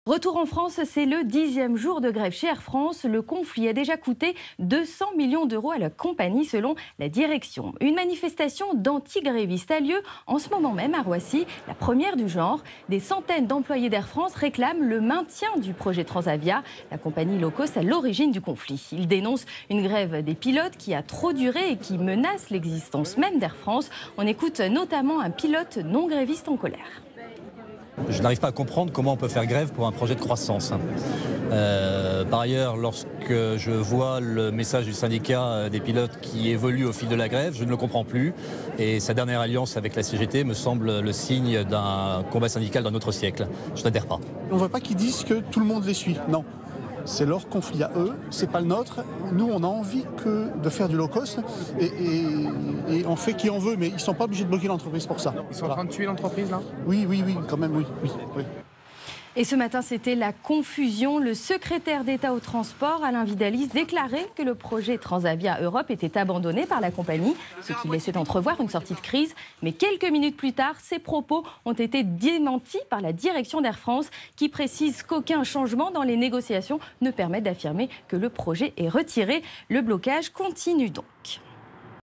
Retour en France, c'est le 10e jour de grève chez Air France. Le conflit a déjà coûté 200 millions d'euros à la compagnie selon la direction. Une manifestation d'anti-grévistes a lieu en ce moment même à Roissy, la première du genre. Des centaines d'employés d'Air France réclament le maintien du projet Transavia, la compagnie low cost à l'origine du conflit. Ils dénoncent une grève des pilotes qui a trop duré et qui menace l'existence même d'Air France. On écoute notamment un pilote non gréviste en colère. Je n'arrive pas à comprendre comment on peut faire grève pour un projet de croissance. Par ailleurs, lorsque je vois le message du syndicat des pilotes qui évolue au fil de la grève, je ne le comprends plus. Et sa dernière alliance avec la CGT me semble le signe d'un combat syndical d'un autre siècle. Je n'adhère pas. On ne veut pas qu'ils disent que tout le monde les suit. Non. C'est leur conflit à eux, c'est pas le nôtre. Nous, on a envie de faire du low cost et on fait qui on veut, mais ils sont pas obligés de bloquer l'entreprise pour ça. Ils sont en train de tuer l'entreprise là ? Oui, quand même, oui. Et ce matin, c'était la confusion. Le secrétaire d'État au transport, Alain Vidalis, déclarait que le projet Transavia Europe était abandonné par la compagnie, ce qui laissait entrevoir une sortie de crise. Mais quelques minutes plus tard, ces propos ont été démentis par la direction d'Air France, qui précise qu'aucun changement dans les négociations ne permet d'affirmer que le projet est retiré. Le blocage continue donc.